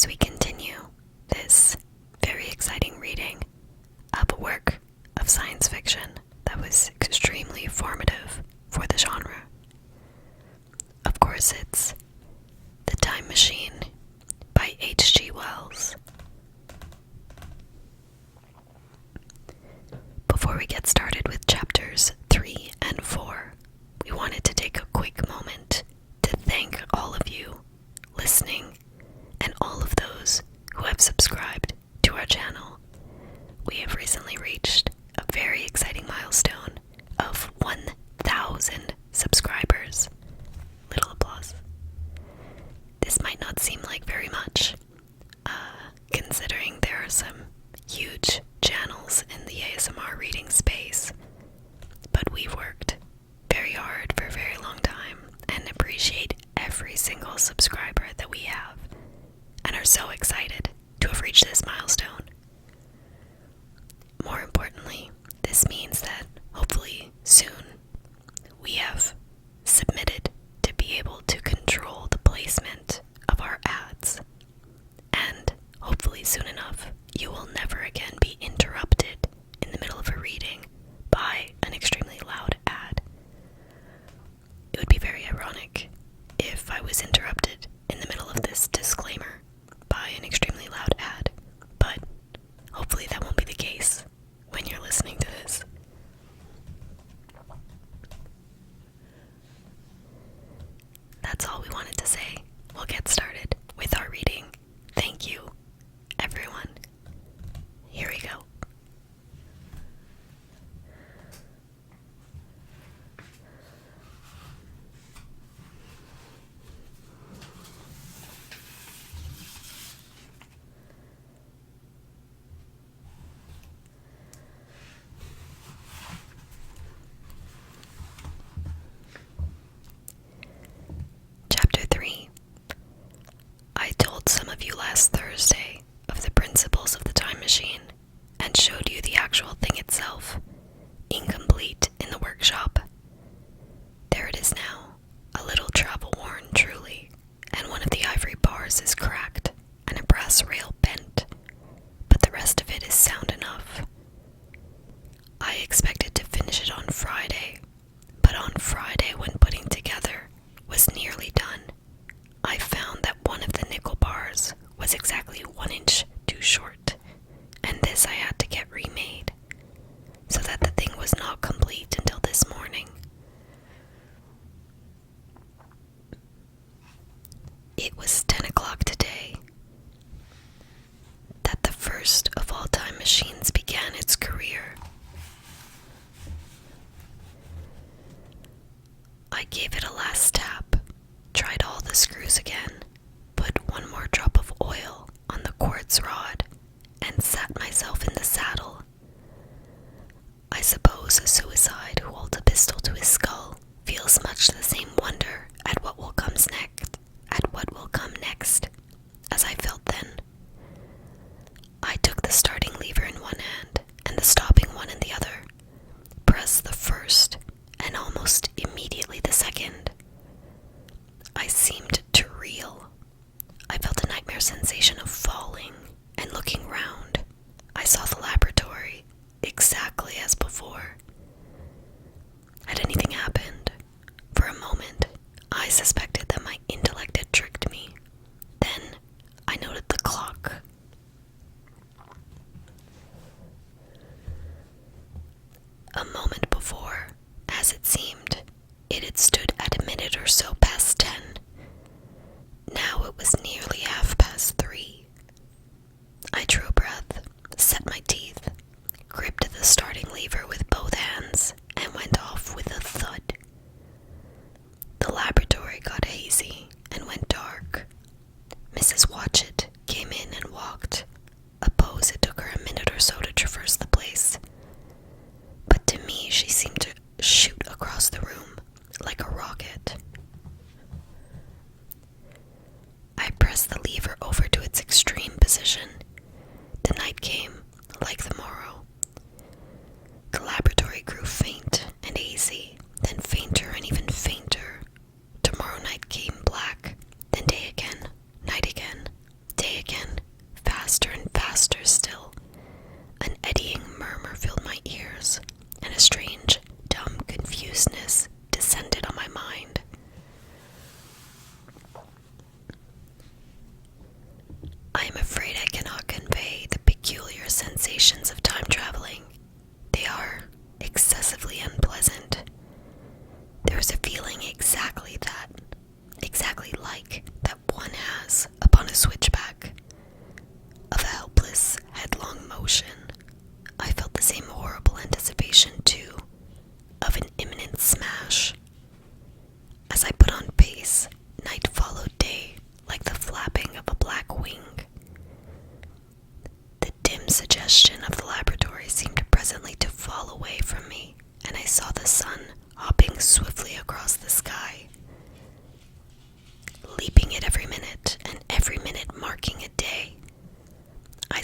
as we continue this very exciting reading of a work of science fiction that was extremely formative for the genre. Of course, it's The Time Machine by H.G. Wells. Before we get started with chapters 3 and 4, we wanted to take a quick moment to thank all of you listening and all of those who have subscribed to our channel. We have recently reached a very exciting milestone of 1,000 subscribers. Little applause. This might not seem like very much, considering there are some huge channels in the ASMR reading space, but we've worked very hard for a very long time and appreciate every single subscriber that we have and are so excited to have reached this milestone. More importantly, this means that hopefully soon we have submitted to be able to control the placement of our ads, and hopefully soon enough you will never again be interrupted in the middle of a reading by an extremely loud ad. It would be very ironic if I was interrupted in the middle of this disclaimer by an extremely loud ad, but hopefully that won't be the case when you're listening to this. That's all we wanted to say. We'll get started with our reading. Thank you, everyone. Here we go. Chapter 3. I told some of you last Thursday of the principles of the time machine and showed you the actual thing itself, incomplete in the workshop. There it is now, a little travel-worn truly, and one of the ivory bars is cracked and a brass rail bent, but the rest of it is sound enough. I expected to finish it on Friday, but on Friday when putting together was nearly done, I found that one of the nickel bars was exactly 1 inch too short, and this I had to get remade, so that the thing was not complete until this morning. It was 10 o'clock today that the first of all time machines began its career. I gave it a last tap, tried all the screws again, put one more drop of oil on the quartz rod, and sat myself in the saddle. I suppose a suicide who holds a pistol to his skull feels much the same wonder at what will come next, as I felt then. I took the starting lever in one hand and the stopping one in the other, pressed the first and almost immediately the second. I seemed to reel. I felt a nightmare sensation of falling, and looking round, I saw the laboratory exactly as before. Had anything happened? For a moment, I suspected that my intellect had tricked me. Then, I noted the clock. A moment before, as it seemed, it had stood at a minute or so past 10. Now it was nearly 3:30. I drew a breath, set my teeth, gripped the starting lever with both hands, and went off with a thud. The laboratory got hazy and went dark. Mrs. Watchett came in and walked. A pose it took her a minute or so to traverse the place, but to me she seemed to shoot across the room like a rocket. I pressed the lever over to its extreme position. The night came, like the morrow. The laboratory grew faint and hazy, then fainter and even fainter. Tomorrow night came black, then day again, night again, day again. congestion of the laboratory seemed presently to fall away from me, and I saw the sun hopping swiftly across the sky, leaping at every minute, and every minute marking a day. I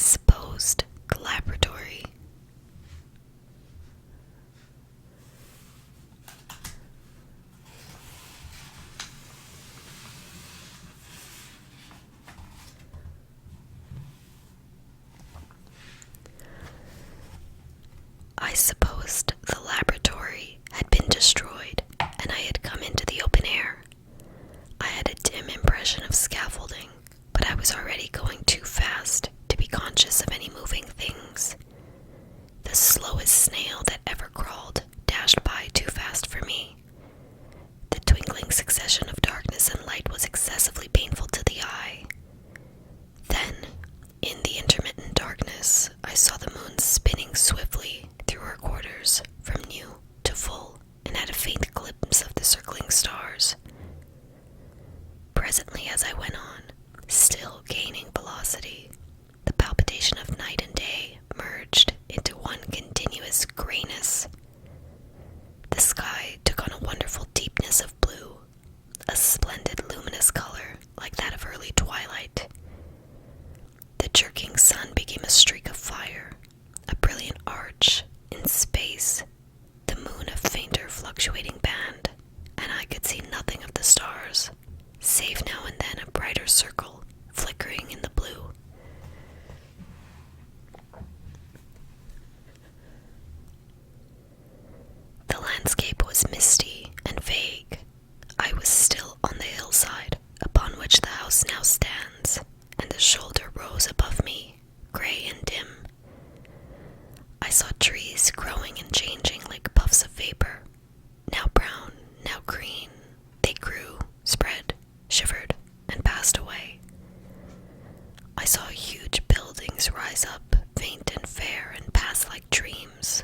supposed the laboratory had been destroyed, and I had come into the open air. I had a dim impression of scaffolding, but I was already going too fast to be conscious of any moving things. The slowest snail that ever crawled dashed by too fast for me. The twinkling succession of darkness and light was excessively painful to the eye. Then, in the intermittent darkness, I saw the moon spinning swiftly through her quarters from new to full, and had a faint glimpse of the circling stars. Presently, as I went on, still gaining velocity, the palpitation of night and day merged into one continuous grayness. The sky took on a wonderful deepness of blue, a splendid luminous color like that of early twilight. The jerking sun became a streak of fire, a brilliant arch in space, the moon a fainter fluctuating band, and I could see nothing of the stars, save now and then a brighter circle flickering in the blue. The landscape was misty and vague. I was still on the hillside upon which the house now stands, and the shoulder rose above me, gray and dim. I saw trees growing and changing like puffs of vapor, now brown, now green. They grew, spread, shivered, and passed away. I saw huge buildings rise up, faint and fair, and pass like dreams.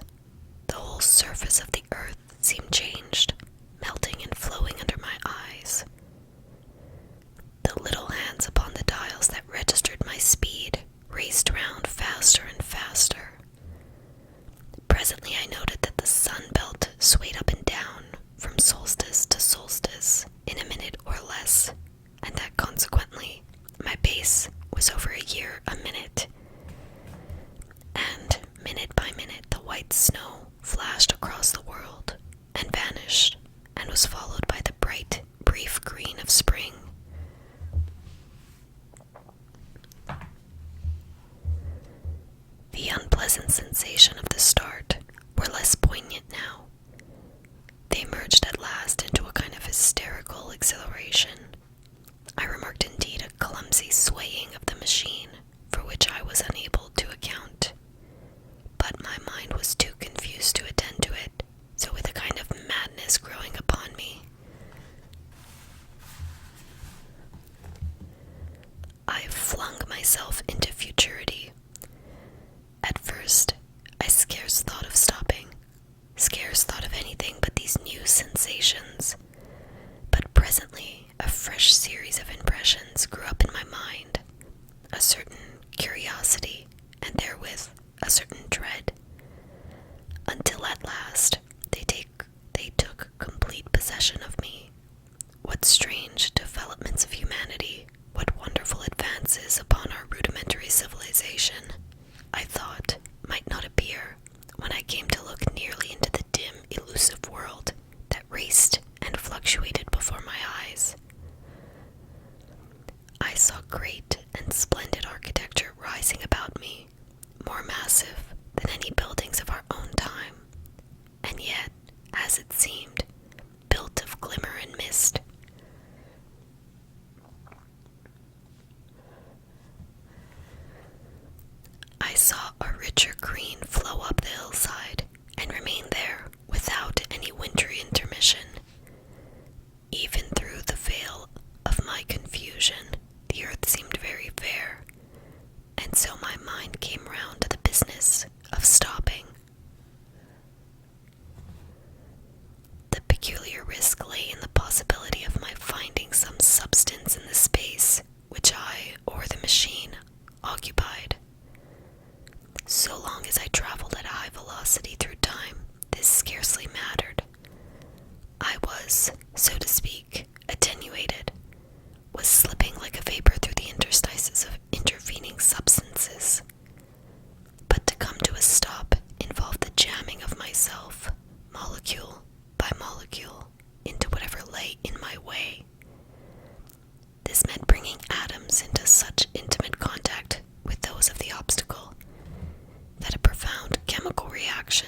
The whole surface of the earth seemed changed, melting and flowing under my eyes. The little hands upon the dials that registered my speed raced round faster and faster. Presently I noted that the sun belt swayed up and down from solstice to solstice in a minute or less, and that consequently my pace was over a year a minute. And minute by minute the white snow flashed across the world and vanished, and was followed by the bright, brief green of spring. The unpleasant sensation of the start were less poignant now. They merged at last into a kind of hysterical exhilaration. I remarked indeed a clumsy swaying of the machine, for which I was unable to account. But my mind was too confused to attend to it, so with a kind of madness growing upon me, I flung myself into futurity. At first, I scarce thought of stopping, scarce thought of anything but these new sensations. But presently, a fresh series of impressions grew up in my mind, a certain curiosity, and therewith a certain dread, until at last they took complete possession of me. What strange developments of humanity, what wonderful advances upon our rudimentary civilization, I thought, might not appear when I came to look nearly into the dim, elusive world that raced and fluctuated before my eyes. I saw great and splendid architecture rising about me, more massive than any buildings of our own time, and yet, as it seemed, built of glimmer and mist. I saw a richer green flow up the hillside and remain there without any wintry intermission. Even through the veil of my confusion, the earth seemed very fair, and so my mind came round to the business of stopping. The peculiar risk lay in the possibility of my finding some substance in the space which I or the machine occupied. So velocity through time, this scarcely mattered. I was, so to speak, attenuated, was slipping like a vapor through the interstices of intervening substances. But to come to a stop involved the jamming of myself, molecule by molecule, into whatever lay in my way. This meant bringing atoms into such intimate contact with those of the obstacle that a profound chemical reaction,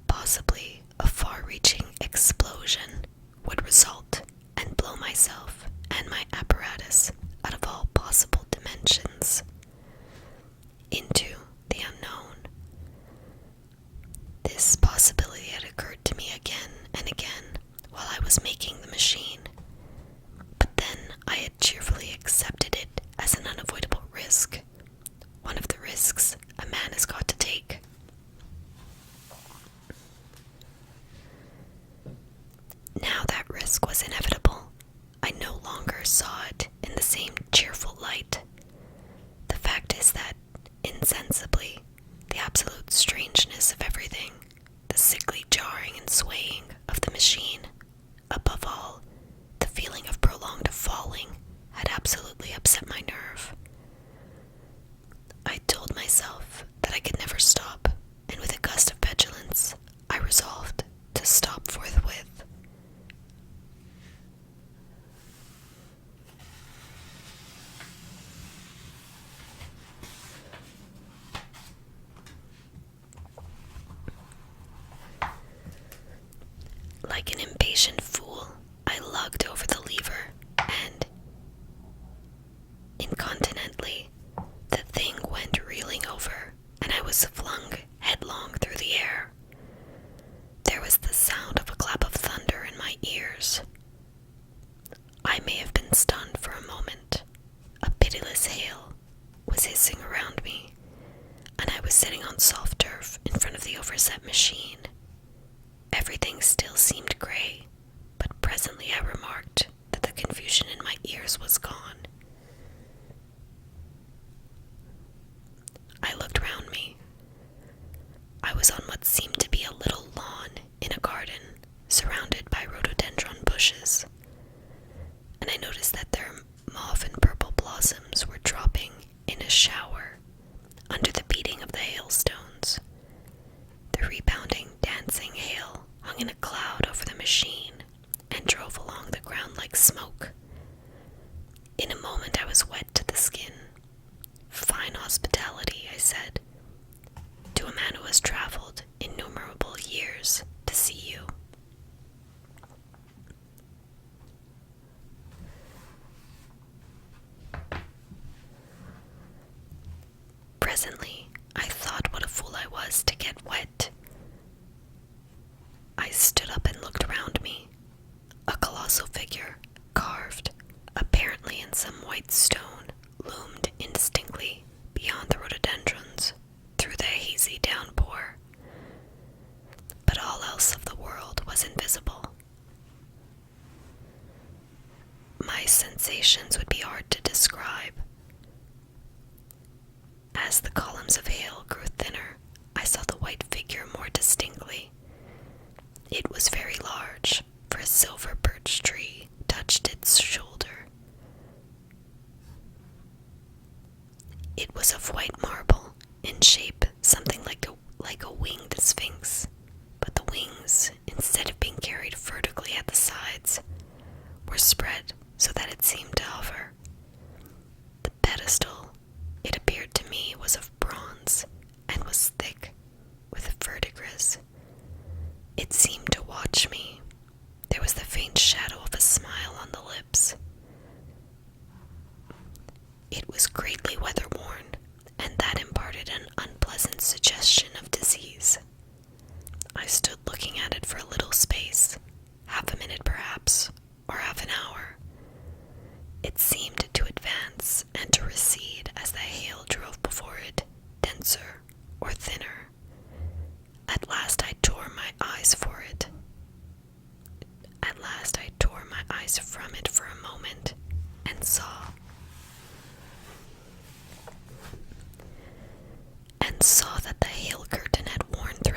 possibly a far-reaching explosion, would result and blow myself and my apparatus out of all possible dimensions into the unknown. This possibility had occurred to me again and again while I was making the machine, but then I had cheerfully accepted it as an unavoidable risk, one of the risks a man has got to take. Now that risk was inevitable. I no longer saw it in the same cheerful light. The fact is that, insensibly, the absolute strangeness of everything, the sickly jarring and swaying of the machine, above all, the feeling of prolonged falling, had absolutely upset my nerve. I told myself that I could never stop, and with a gust of petulance, I resolved to stop forthwith. Like an impatient fool, I lugged over the lever, and, incontinently, the thing went reeling over, and I was flung headlong through the air. There was the sound of a clap of thunder in my ears. I may have been stunned for a moment. A pitiless hail was hissing around me, and I was sitting on soft turf in front of the overset machine. Everything still seemed gray, but presently I remarked that the confusion in my ears was gone. I looked round me. I was on what seemed to be a little lawn in a garden, surrounded by rhododendron bushes, and I noticed that their mauve and purple blossoms were dropping in a shower under the beating of the hailstones. The rebounding, dancing hail hung in a cloud over the machine and drove along the ground like smoke. In a moment I was wet to the skin. "Fine hospitality," I said, "to a man who has traveled innumerable years to see you." Presently, I thought what a fool I was to get wet. I stood up and looked around me. A colossal figure, carved, apparently in some white stone, loomed indistinctly beyond the rhododendrons through the hazy downpour. But all else of the world was invisible. My sensations would be hard to describe. As the columns of hail grew thinner, I saw the white figure more distinctly. It was very large, for a silver birch tree touched its shoulder. It was of white marble, in shape something like a winged sphinx, but the wings, instead of being carried vertically at the sides, were spread so that it seemed to hover. The pedestal, it appeared to me, was of bronze and was thick with verdigris. It seemed to watch me. There was the faint shadow of a smile on the lips. It was greatly weather-worn, and that imparted an unpleasant suggestion of disease. I stood looking at it for a little space, half a minute perhaps, or half an hour. It seemed to advance and to recede as the hail drove before it, denser or thinner. At last I tore my eyes for it. At last I tore my eyes from it for a moment, and saw that the hail curtain had worn through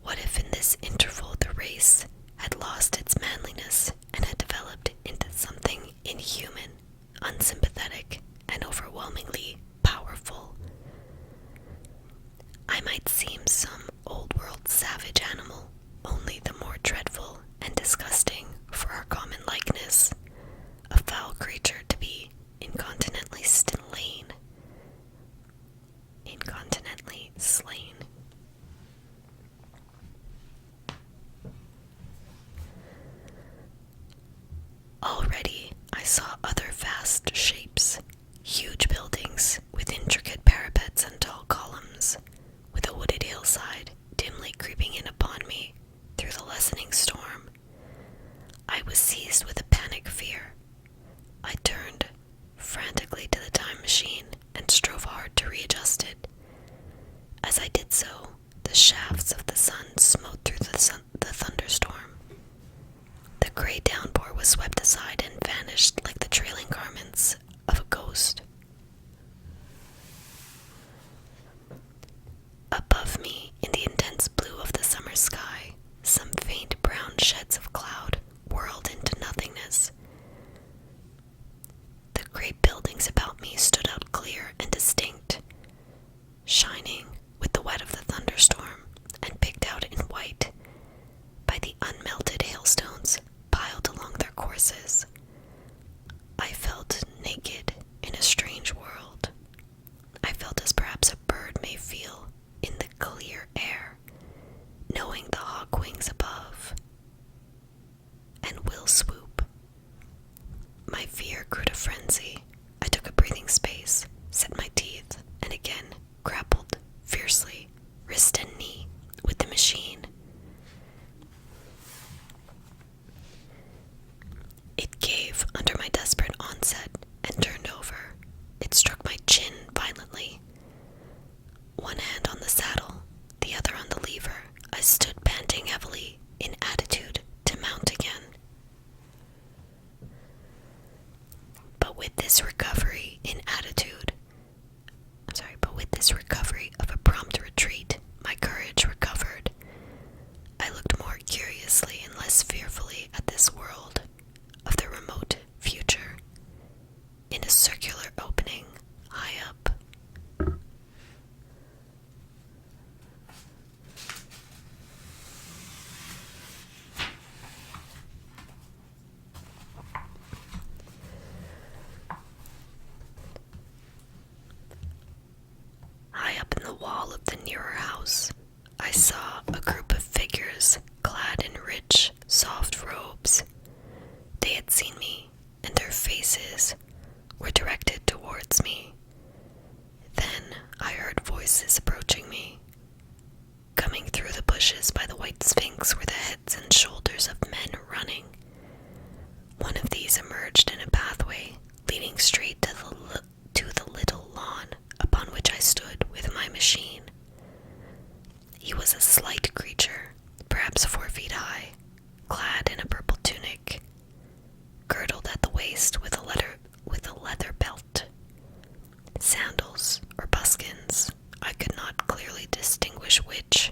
What if in this interval the race had lost its manliness and had developed into something inhuman, unsympathetic, and overwhelmingly powerful? I might seem some old-world savage animal, only the more dreadful and disgusting for our common likeness, a foul creature to be incontinently slain. Incontinently slain. Already I saw other vast shapes, huge buildings with intricate parapets and tall columns, with a wooded hillside dimly creeping in upon me through the lessening storm. I was seized with a panic fear. I turned frantically to the time machine and strove hard to readjust it. As I did so, the shafts of the sun smote through the thunderstorm. The gray downpour was swept aside and vanished like the trailing garments of a ghost. Above me, in the intense blue of the summer sky, some faint brown sheds of cloud whirled into nothingness. The great buildings about me stood out clear and distinct, shining with the wet of the thunderstorm and picked out in white by the unmelted hailstones piled along their courses. I felt naked in a strange world. I felt as perhaps a bird may feel in the clear air, knowing the hawk wings above, and will swoop. My fear grew to frenzy. I took a breathing space, set my teeth, and again grappled fiercely, wrist and knee, with the machine. It gave under my desperate onset and turned over. It struck my chin violently. One hand on the saddle, the other on the lever, I stood panting heavily, in attitude to mount again. But with this recovery of a prompt retreat, my courage recovered. I looked more curiously and less fearfully at this world of the remote future, in a circular opening high up. High up in the wall of the nearer house, I saw a group of figures clad in rich, soft robes. They had seen me, and their faces were directed towards me. Then I heard voices approaching me. Coming through the bushes by the white sphinx were the heads and shoulders of men running. One of these emerged in a pathway leading straight to the little lawn upon which I stood with my machine. He was a slight creature, perhaps 4 feet high, clad in a purple tunic, girdled at the waist with a leather belt. Sandals or buskins, I could not clearly distinguish which,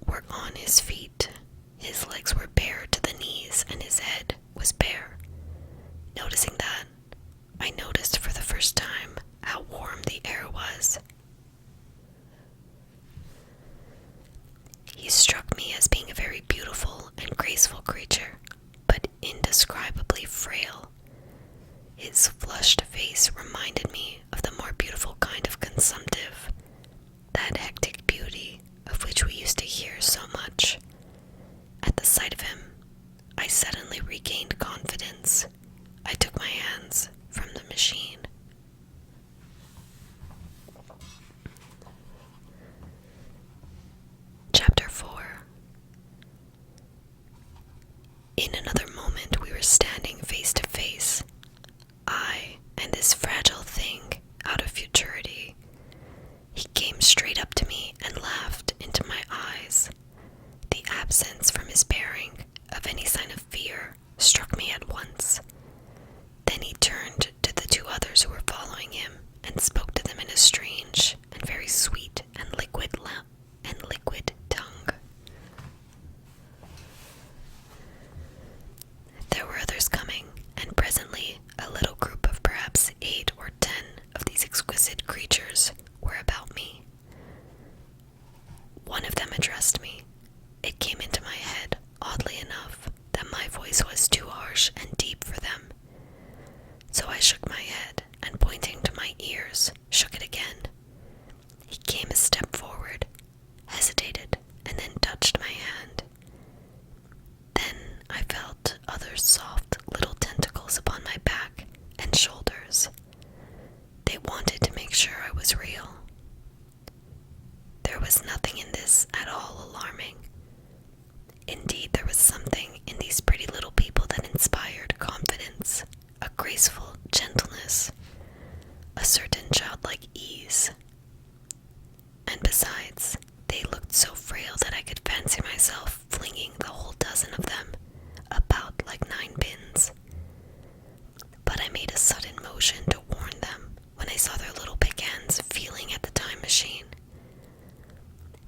were on his feet. His legs were bare to the knees and his head was bare. Noticing that, I noticed for the first time how warm the air was. He struck me as being a very beautiful and graceful creature, but indescribably frail. His flushed face reminded me of the more beautiful kind of consumptive, that hectic beauty of which we used to hear so much. At the sight of him, I suddenly regained confidence. I took my hands from the machine. Chapter 4. In another moment we were standing face to face, I and this fragile thing out of futurity. He came straight up to me and laughed into my eyes. The absence from his bearing of any sign of fear struck me at once. Then he turned to the 2 others who were following him and spoke to them in a strange and very sweet and liquid tongue. this at all alarming. Indeed, there was something in these pretty little people that inspired confidence, a graceful gentleness, a certain childlike ease. And besides, they looked so frail that I could fancy myself flinging the whole dozen of them about like 9 pins. But I made a sudden motion to warn them when I saw their little big hands feeling at the time machine.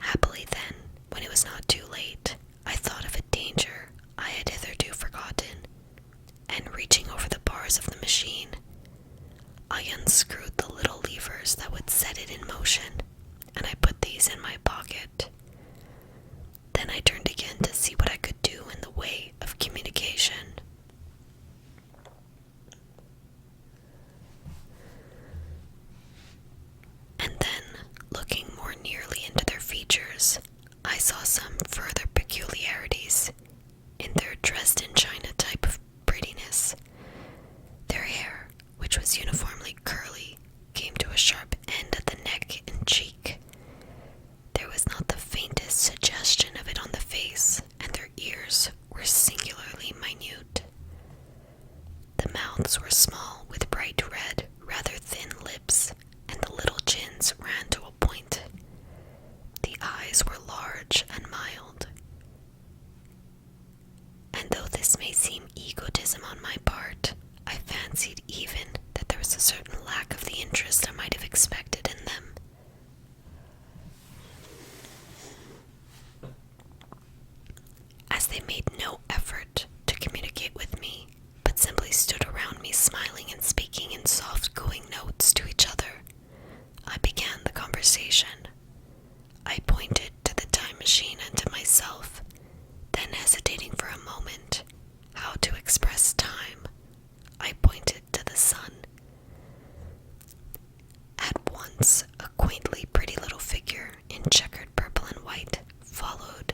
Happily then, when it was not too late, I thought of a danger I had hitherto forgotten, and reaching over the bars of the machine, I unscrewed the little levers that would set it in motion, and I put these in my pocket. Then I turned again to see what I could do in the way of communication. And then, looking more nearly into their features, I saw some further peculiarities in their dressed-in China type of prettiness. Their hair, which was uniformly curly, came to a sharp end at the neck and cheek. There was not the faintest suggestion of it on the face, and their ears were singularly minute. The mouths were small, with bright red, rather thin lips, and the little chins ran to a point. The eyes were large and mild. And though this may seem egotism on my part, I fancied even that there was a certain lack of the interest I might have expected in them. As they made no effort to communicate with me, but simply stood around me smiling and speaking in soft cooing notes to each other, I began the conversation. I pointed to the time machine and to myself, then hesitating for a moment how to express time, I pointed to the sun. At once, a quaintly pretty little figure in checkered purple and white followed.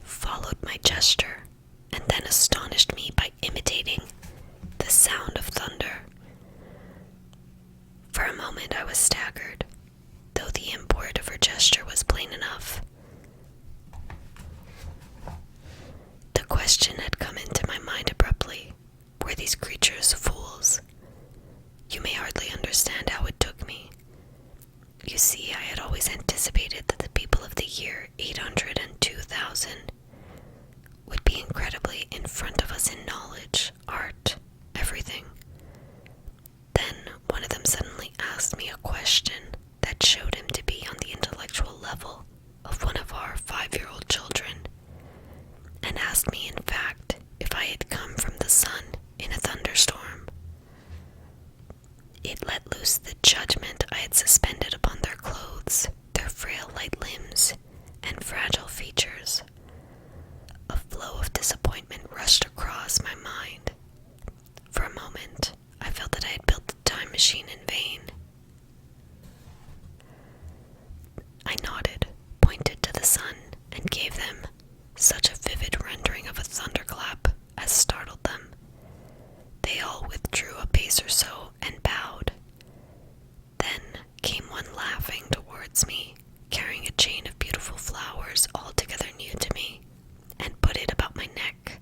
Followed my gesture, and then astonished me by imitating the sound of thunder. For a moment I was staggered, though the import of her gesture was plain enough. The question had come into my mind abruptly: were these creatures fools? You may hardly understand how it took me. You see, I had always anticipated that the people of the year 802,000 would be incredibly in front of us in knowledge, art, everything. Then one of them suddenly asked me a question that showed him to be on the intellectual level of one of our 5-year-old children, and asked me, in fact, if I had come from the sun in a thunderstorm. It let loose the judgment I had suspended upon their clothes, their frail light limbs, and fragile features. A flow of disappointment rushed across my mind. For a moment, I felt that I had built the time machine in vain. I nodded, pointed to the sun, and gave them such a vivid rendering of a thunderclap as startled them. They all withdrew a pace or so and bowed. Then came one laughing towards me, carrying a chain of beautiful flowers altogether new to me, and put it about my neck.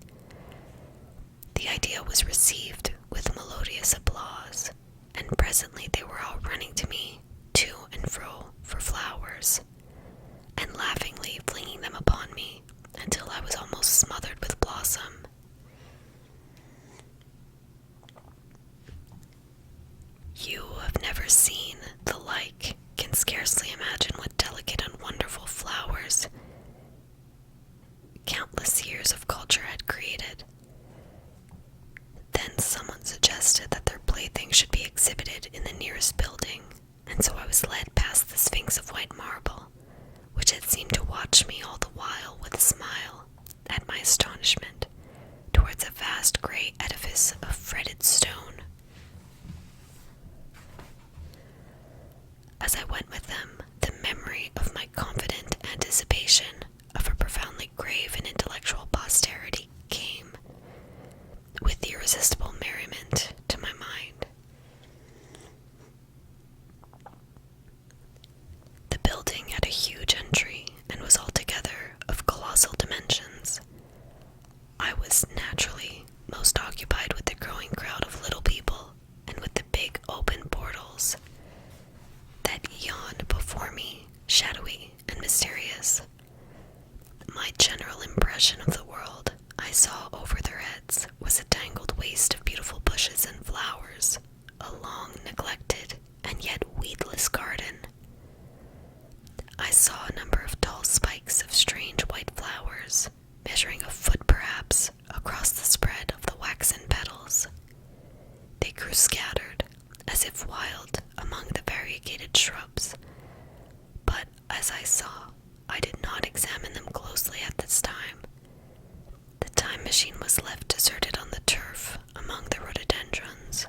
The idea was received with melodious applause, and presently they were all running to me, to and fro, for flowers, and laughingly flinging them upon me until I was almost smothered with blossom. You who have never seen the like can scarcely imagine what delicate and wonderful flowers countless years of culture had created. Then someone suggested that their plaything should be exhibited in the nearest building, and so I was led past the Sphinx of white marble, which had seemed to watch me all the while with a smile, at my astonishment, towards a vast grey edifice of fretted stone. As I went with them, the memory of my confident anticipation of a profoundly grave and intellectual posterity naturally most occupied with the growing crowd of little people and with the big open portals that yawned before me, shadowy and mysterious. My general impression of the world I saw over their heads was a tangled waste of beautiful bushes and flowers, a long neglected and yet weedless garden. I saw a number of tall spikes of strange white flowers, measuring a foot perhaps, across the spread of the waxen petals. They grew scattered, as if wild, among the variegated shrubs, but as I saw, I did not examine them closely at this time. The time machine was left deserted on the turf among the rhododendrons.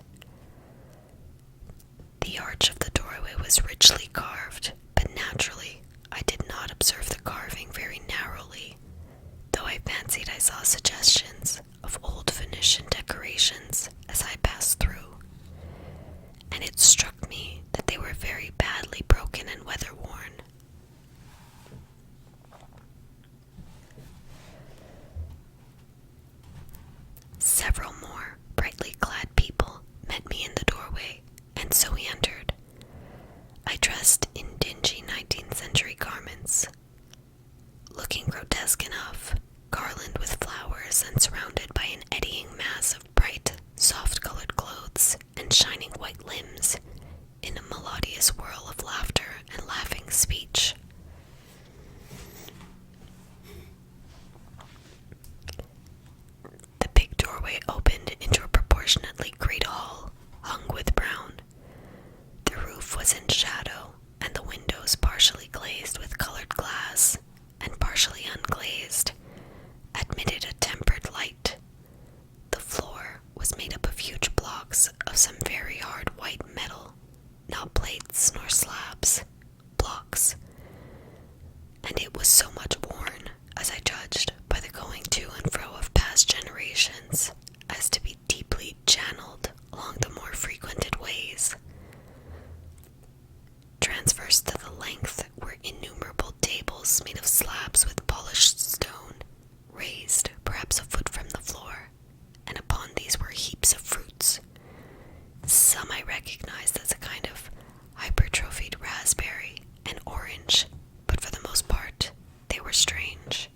The arch of the doorway was richly carved, but naturally I did not observe the carving very narrowly, though I fancied I saw suggestions of old Venetian decorations as I passed through, and it struck me that they were very badly broken and weather-worn. Several more brightly clad people met me in the doorway, and so we entered. I dressed in dingy 19th century garments, looking grotesque enough, garlanded with flowers and surrounded by an eddying mass of bright, soft-colored clothes and shining white limbs in a melodious whirl of laughter and laughing speech. The big doorway opened into a proportionately great hall, hung with brown. The roof was in shadow, and the windows partially glazed with colored glass, and partially unglazed, admitted a tempered light. The floor was made up of huge blocks of some very hard white metal, not plates nor slabs, blocks, and it was so much worn, as I judged by the going to and fro of past generations, as to be deeply channeled along the more frequented ways. Transverse to the length were innumerable tables made of slabs with polished stone, raised perhaps a foot from the floor, and upon these were heaps of fruits. Some I recognized as a kind of hypertrophied raspberry and orange, but for the most part they were strange.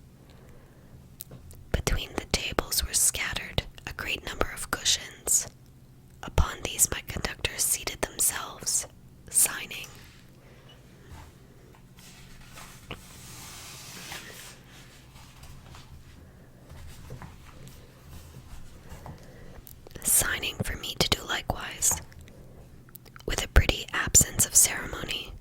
Between the tables were scattered a great number of cushions. Upon these my conductors seated themselves, signing. Signing for me to do likewise. With a pretty absence of ceremony,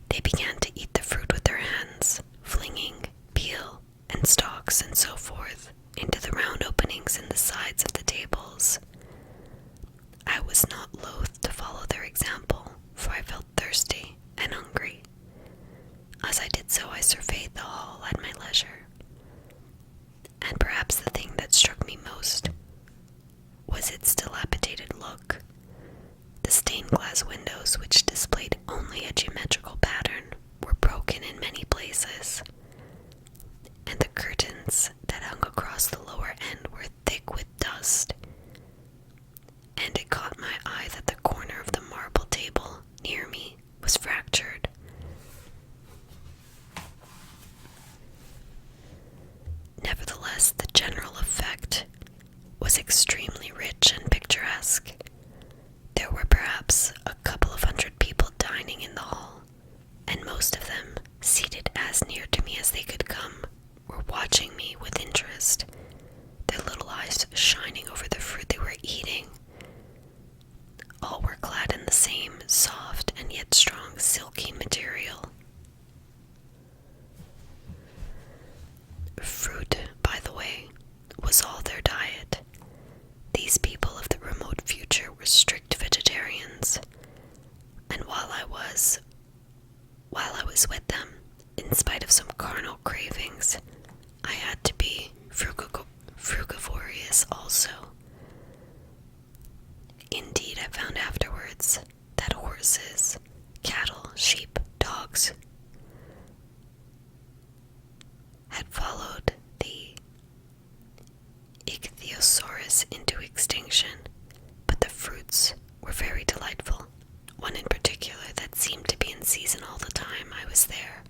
they began to eat the fruit with their hands, flinging peel and stalks and so forth into the round openings in the sides of the tables. I was not loath to follow their example, for I felt thirsty and hungry. As I did so, I surveyed the hall at my leisure, and perhaps the thing that struck me most was its dilapidated look. The stained glass windows, which displayed only a geometrical pattern, were broken in many places, and the curtains that hung across the lower end were thick with dust, and it caught my eye that the corner of the marble table near me was fractured. Nevertheless, the general effect was extremely rich and picturesque. There were perhaps a couple of hundred people dining in the hall, and most of them, seated as near to me as they could come, were watching me with interest, their little eyes shining over the fruit they were eating. All were clad in the same soft and yet strong silky material. Fruit, by the way, was all their diet. These people of the remote future were strict vegetarians, and while I was with them, in spite of some carnal cravings, I had to be frugivorous also. Indeed, I found afterwards that horses, cattle, sheep, dogs had followed the ichthyostauria flowers into extinction, but the fruits were very delightful. One in particular that seemed to be in season all the time I was there,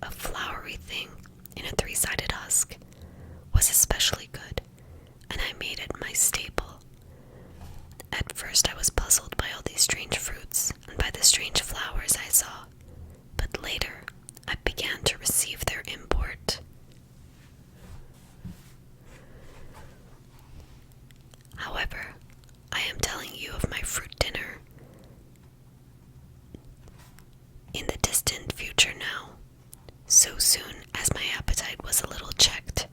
a flowery thing in a 3-sided husk, was especially good, and I made it my staple. At first I was puzzled by all these strange fruits and by the strange flowers I saw, but later I began to receive their import. However, I am telling you of my fruit dinner in the distant future now. So soon as my appetite was a little checked,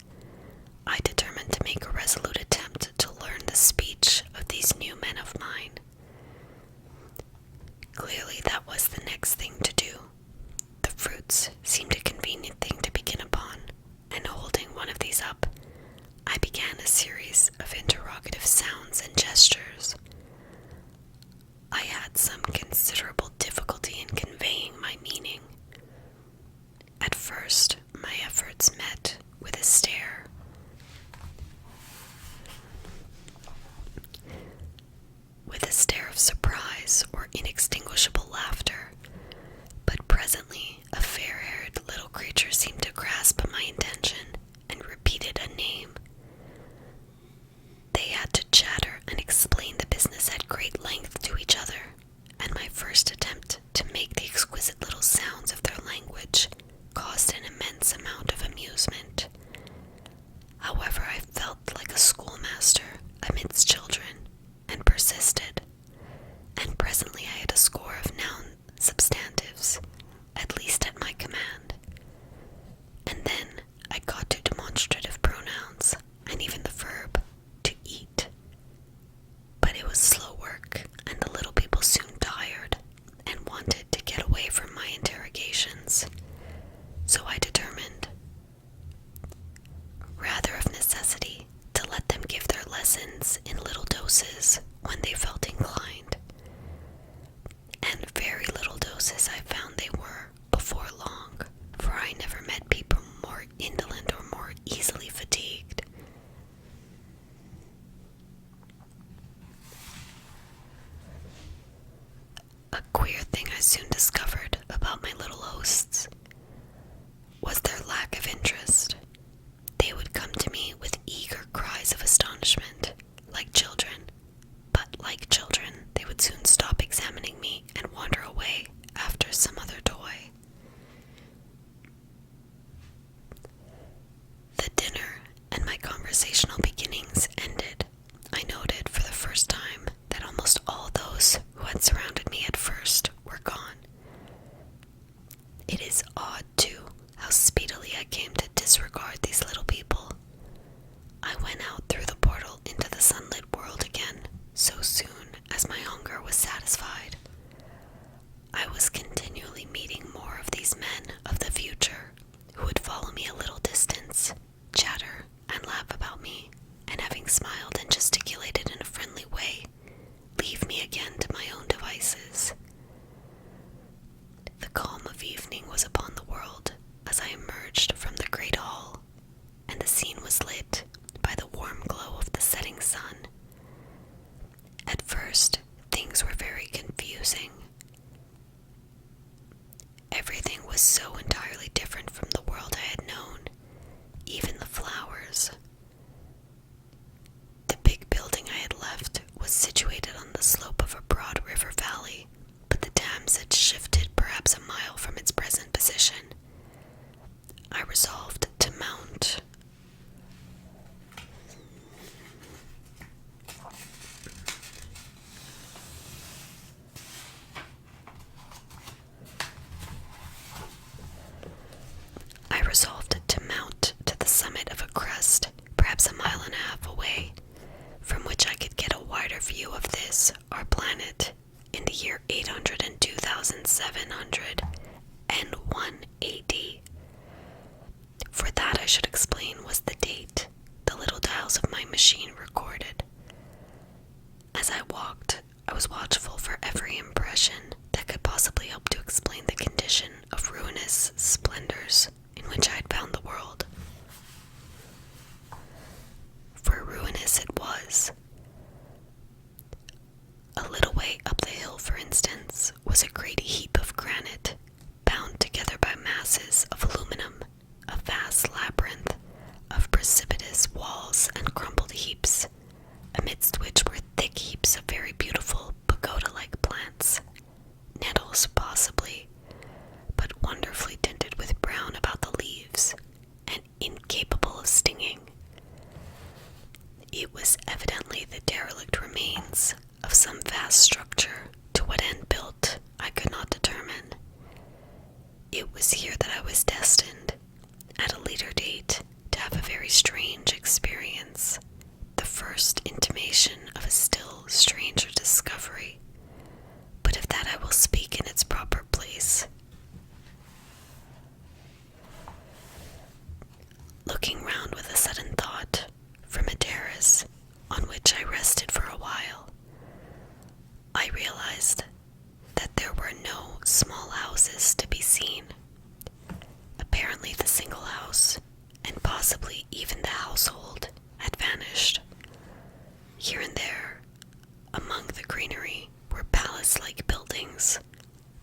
I determined to make a resolute attempt to learn the speech of these new men of mine. Clearly that was the next thing to do. The fruits seemed a convenient thing to begin upon, and holding one of these up, I began a series of interrogative sounds and gestures. I had some considerable difficulty in conveying my meaning. At first, my efforts met with a stare. With a stare of surprise or inextinguishable laughter, but presently a fair-haired little creature seemed to grasp my intention and repeated a name. They had to chatter and explain the business at great length to each other, and my first attempt to make the exquisite little sounds of their language caused an immense amount of amusement. However, I felt like a schoolmaster amidst children, and persisted, and presently I had a score of noun substantives, at least at my command, and then I got to demonstrative pronouns, and even the verb to eat. But it was slow work, and the little people soon tired, and wanted to get away from my interrogations, so I determined, rather of necessity, to let them give their lessons in little doses when they felt inclined. And very little doses I found they were before long, for I never met people more indolent or more easily fatigued. A queer thing I soon discovered about my little hosts was their lack of interest. They would come to me with eager cries of astonishment, like children, but like children, they would soon stop examining me and wander away after some other toy. The dinner and my conversational beginnings ended, I noted for the first time that almost all those who had surrounded me at first were gone. It is odd, too, how speedily I came to disregard these little people. I went out through the portal into the sunlit world again so soon as my hunger was satisfied. I was continually meeting more of these men of the future who would follow me a little distance, chatter and laugh about me, and having smiled and gesticulated in a friendly way, leave me again to my own devices. The calm of evening was upon the world as I emerged from the great hall, and the scene was lit by the warm glow of the setting sun. At first, things were very confusing. Everything was so entirely different from the world I had known, even the flowers. The big building I had left was situated on the slope of a broad river valley, but the Thames had shifted perhaps a mile from its present position. I resolved to mount. To the summit of a crest, perhaps a mile and a half away, from which I could get a wider view of this, our planet, in the year 802,701 AD. For that I should explain was the date the little dials of my machine recorded. As I walked, I was watchful for every impression that could possibly help to explain the condition of ruinous splendors in which I had found the world. For ruinous it was, vast structure, to what end built, I could not determine. It was here that I was destined, at a later date, to have a very strange experience, the first intimation of a still stranger discovery, but of that I will speak in its proper place. Looking round with a sudden thought, from a terrace on which I rested for a while, I realized that there were no small houses to be seen. Apparently the single house, and possibly even the household, had vanished. Here and there, among the greenery, were palace-like buildings,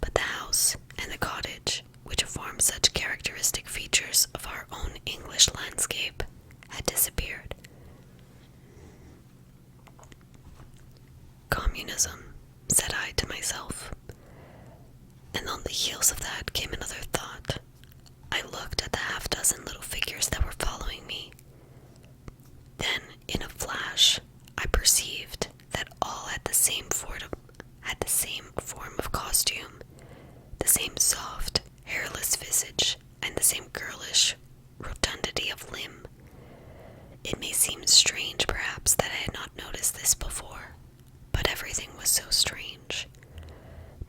but the house and the cottage, which form such characteristic features of our own English landscape, had disappeared. Communism, said I to myself, and on the heels of that came another thought. I looked at the half-dozen little figures that were following me. Then, in a flash, I perceived that all had the same form of costume, the same soft, hairless visage, and the same girlish rotundity of limb. It may seem strange, perhaps, that I had not noticed this before, but everything was so strange.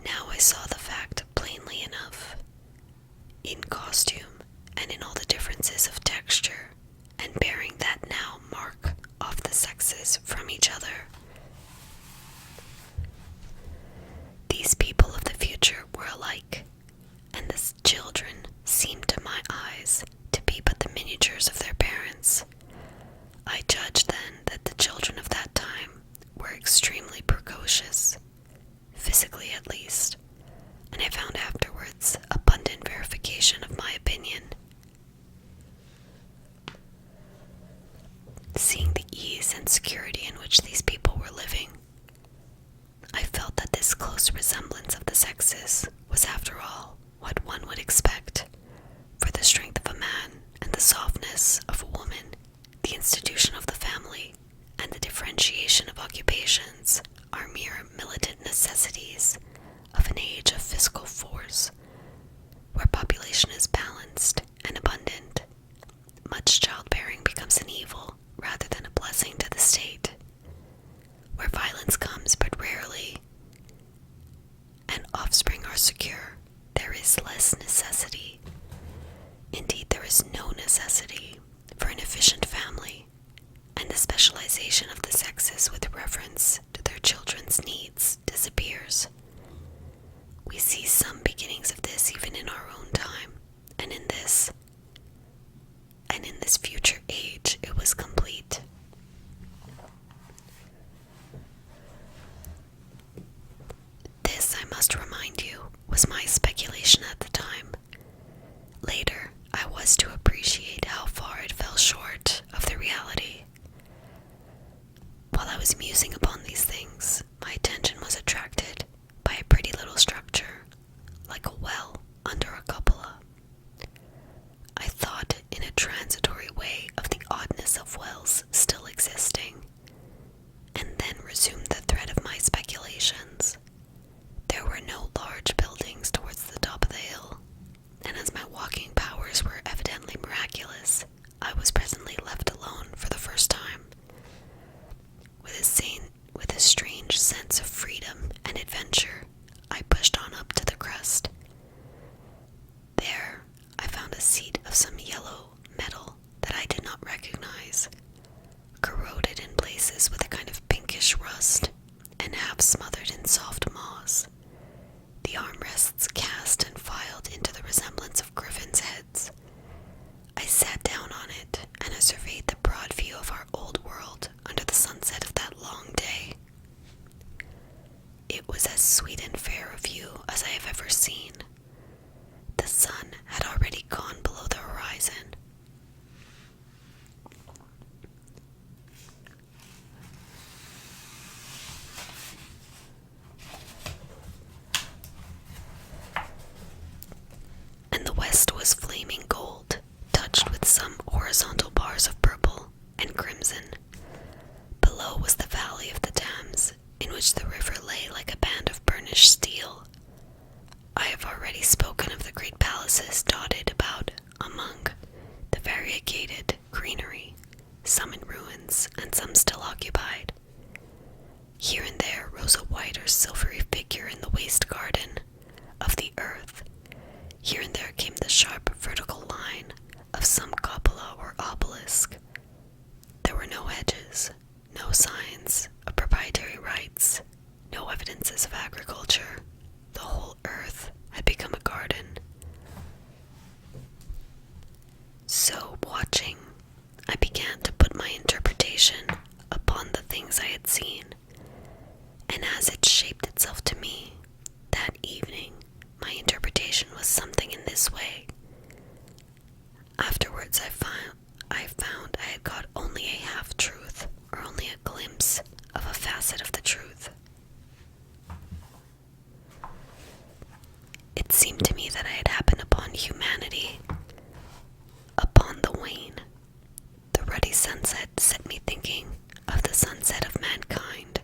Now I saw the fact plainly enough. In costume, and in all the differences of texture, and bearing that now mark off the sexes from each other. These people of the future were alike, and the children seemed to my eyes to be but the miniatures of their parents. I judged then that the children of that time were extremely precocious, physically at least, and I found afterwards abundant verification of my opinion. Seeing the ease and security in which these people were living, I felt that this close resemblance of the sexes was, after all, what one would expect, for the strength of a man and the softness of a woman, the institution of the family, and the differentiation of occupations are mere militant necessities of an age of physical force, where population is balanced and abundant. Much childbearing becomes an evil rather than a blessing to the state, where violence comes but rarely, and offspring are secure. There is less necessity. Indeed, there is no necessity for an efficient family, and the specialization of the sexes with reference to their children's needs disappears. We see some beginnings of this even in our own time, and in this future age it was complete. This, I must remind you, was my speculation at the time. Later, I was to appreciate how far it fell short of the reality. While I was musing upon these things, my attention was attracted by a pretty little structure, like a well under a cupola. I thought in a transitory way of the oddness of wells still existing, and then resumed the thread of my speculations. There were no large buildings towards the top of the hill, and as my walking powers were evidently miraculous, I was presently left alone for the first time. With a strange sense of freedom and adventure, I pushed on up to the crest. There, I found a seat of some yellow metal that I did not recognize, corroded in places with a kind of pinkish rust, and half smothered in soft moss. The armrests cast and filed into the resemblance of griffins' heads. I sat down on it, and I surveyed the broad view of our old world under the sunset of that long day. It was as sweet and fair a view as I have ever seen. The sun had already gone below the horizon. And the west was flaming gold, touched with some horizontal bars of purple and crimson. Below was the valley of the Thames, in which the river lay houses dotted about among the variegated greenery, some in ruins and some still occupied. Here and there rose a white or silvery figure in the waste garden of the earth. Here and there came the sharp vertical line of some cupola or obelisk. There were no hedges, no signs of proprietary rights, no evidences of agriculture. The whole earth had become a garden. So, watching, I began to put my interpretation upon the things I had seen, and as it shaped itself to me, that evening, my interpretation was something in this way. Afterwards, I found I had got only a half-truth, or only a glimpse of a facet of the truth. It seemed to me that I had happened upon humanity, upon the wane. The ruddy sunset set me thinking of the sunset of mankind.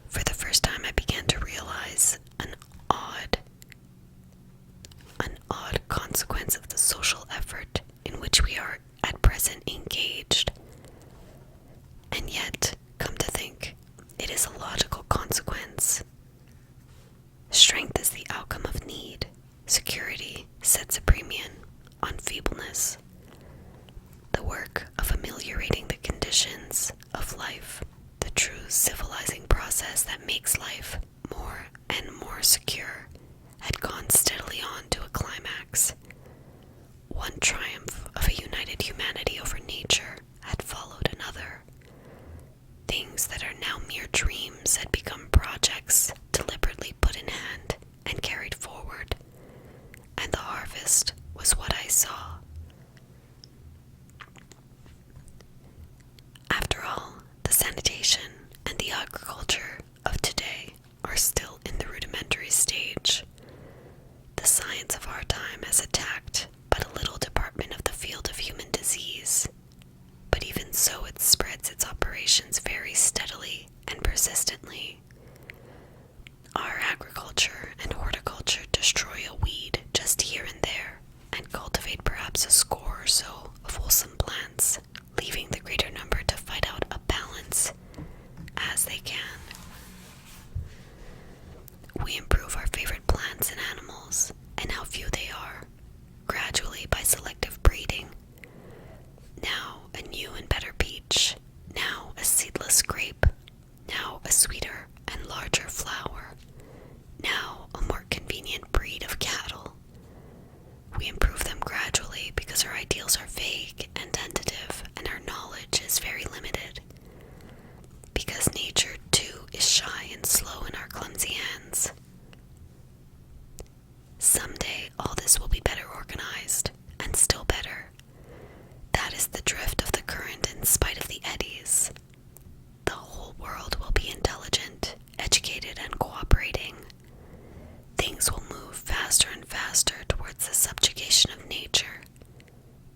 For the first time I began to realize an odd consequence of the social effort in which we are at present engaged. And yet, come to think, it is a logical consequence. Strength is the outcome of need. Security sets a premium on feebleness. The work of ameliorating the conditions of life, the true civilizing process that makes life more and more secure, had gone steadily on to a climax. One triumph of a united humanity over nature had followed another. Things that are now mere dreams had become projects deliberately put in hand and carried forward, and the harvest was what I saw. After all, the sanitation and the agriculture of today are still in the rudimentary stage. The science of our time has attacked but a little department of the field of human disease, but even so it spreads its operations very steadily and persistently. Our agriculture and horticulture destroy a weed just here and there, and cultivate perhaps a score or so of wholesome plants, leaving the greater number to fight out a balance as they can. We improve our favorite plants and animals, and how few they are, gradually by selective breeding. Now a new and better peach, now a seedless grape, now a sweeter and larger flower, now a more convenient breed of cattle. We improve them gradually because our ideals are vague and tentative, and our knowledge is very limited. Because nature, too, is shy and slow in our clumsy hands. Someday all this will be better organized, and still better. That is the drift of the current in spite of the eddies. The whole world will be intelligent, educated, and cooperating. Things will move faster and faster towards the subjugation of nature.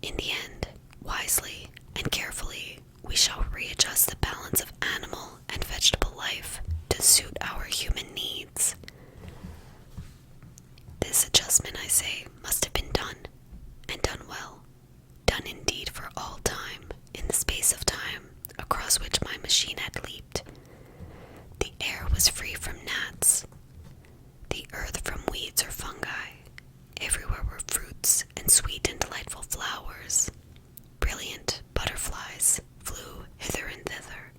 In the end, wisely and carefully, we shall readjust the balance of animal and vegetable life to suit our human needs. This adjustment, I say, must have been done, and done well, done indeed for all time, in the space of time across which my machine had leaped. The air was free from gnats, the earth from weeds or fungi. Everywhere were fruits and sweet and delightful flowers. Brilliant butterflies flew hither and thither.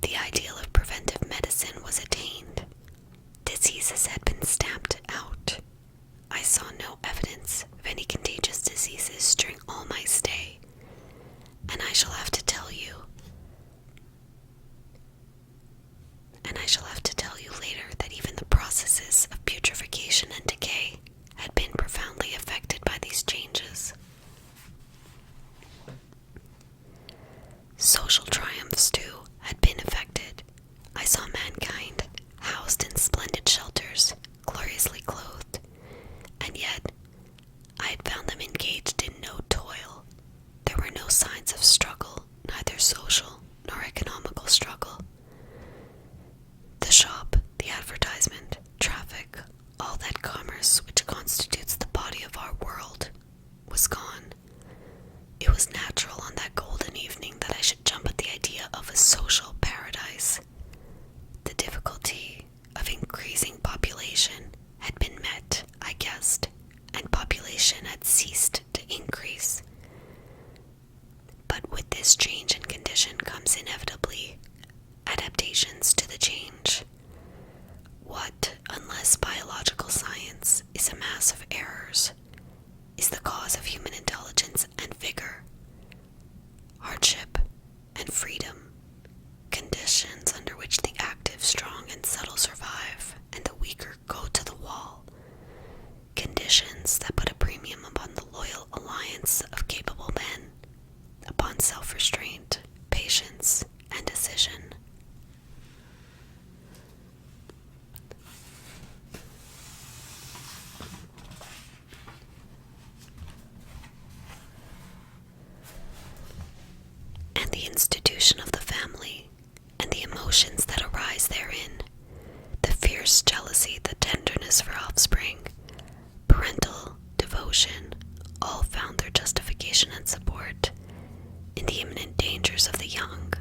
The ideal of preventive medicine was attained. Diseases had been stamped out. I saw no evidence of any contagious diseases during all my stay, and I shall have to tell you later possibly adaptations to the change. What, unless biological science is a mass of errors, is the cause of human intelligence and vigor, hardship and freedom, conditions under which the active, strong, and subtle survive, and the weaker go to the wall, conditions that put a premium upon the loyal alliance of capable men, upon self-restraint, patience, and decision. And the institution of the family, and the emotions that arise therein, the fierce jealousy, the tenderness for offspring, parental devotion, all found their justification and support in the imminent dangers of the young.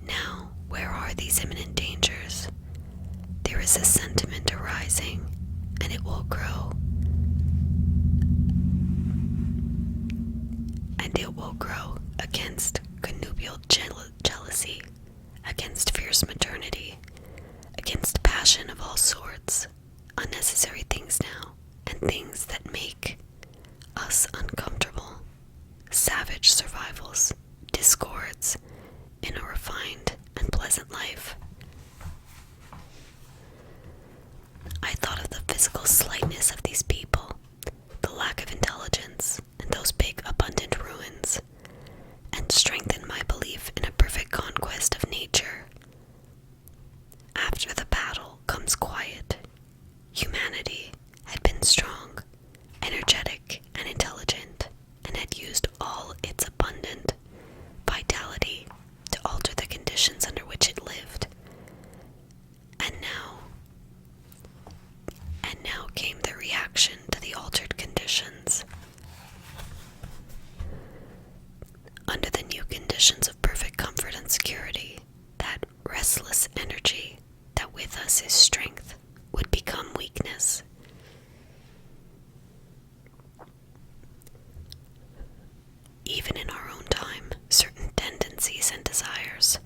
Now, where are these imminent dangers? There is a sentiment arising, and it will grow. And it will grow against connubial jealousy, against fierce maternity, against passion of all sorts, unnecessary things now, and things that make us uncomfortable, savage survivals, discords in a refined and pleasant life. I thought of the physical slightness of these people, the lack of intelligence, and those big abundant ruins, and strengthened my belief in a perfect conquest of nature. After the battle comes quiet. Humanity had been strong, energetic, and intelligent, and had used all its abundant vitality to alter the conditions under which it lived. And now came the reaction to the altered conditions. Under the new conditions of perfect comfort and security, that restless energy that with us is strength would become weakness. Even in our own time, certain tendencies and desires,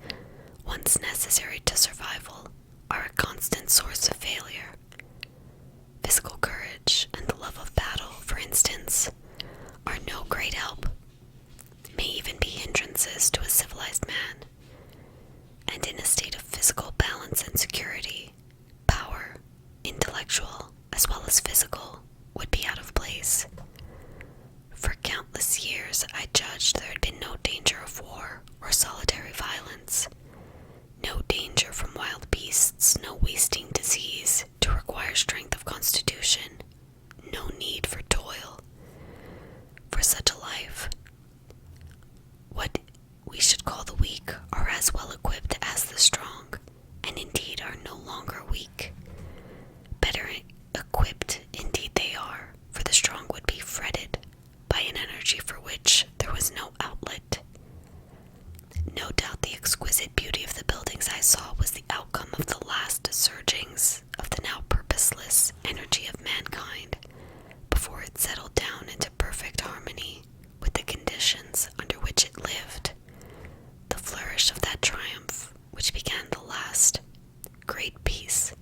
once necessary to survival, are a constant source of failure. Physical courage and the love of battle, for instance, are no great help, may even be hindrances to a civilized man. And in a state of physical balance and security, power, intellectual as well as physical, would be out of place. For countless years I judged there had been no danger of war or solitary violence, no danger from wild beasts, no wasting disease to require strength of constitution, no need for toil. For such a life, what we should call the weak are as well equipped as the strong, and indeed are no longer weak. Better equipped indeed they are, for the strong would be fretted by an energy for which there was no outlet. No doubt the exquisite beauty of the buildings I saw was the outcome of the last surgings of the now purposeless energy of mankind, before it settled down into perfect harmony with the conditions under which it lived. The flourish of that triumph which began the last great peace.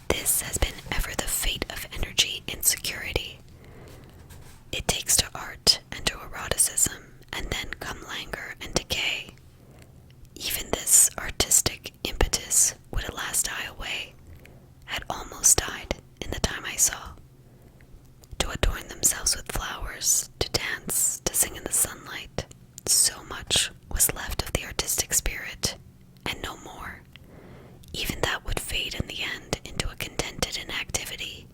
This has been ever the fate of energy in security. It takes to art and to eroticism, and then come languor and decay. Even this artistic impetus would at last die away, had almost died in the time I saw. To adorn themselves with flowers, to dance, to sing in the sunlight, so much was left of the artistic spirit, and no more. Even that would fade in the end into a contented inactivity.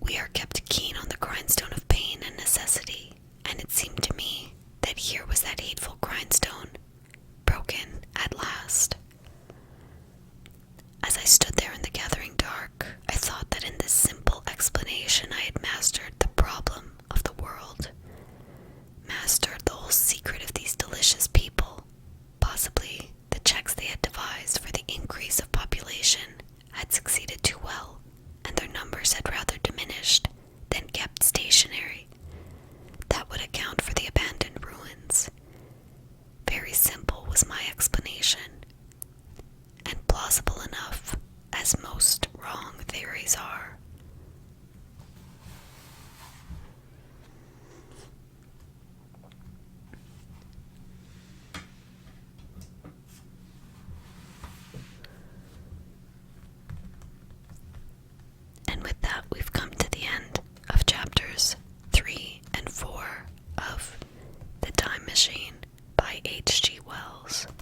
We are kept keen on the grindstone of pain and necessity, and it seemed to me that here was that hateful grindstone, broken at last. As I stood there in the gathering dark, I thought that in this simple explanation I had mastered the problem of the world, mastered the whole secret of these delicious people. Possibly the checks they had devised for the increase of population had succeeded too well, and their numbers had rather diminished than kept stationary. That would account for the abandoned ruins dwells.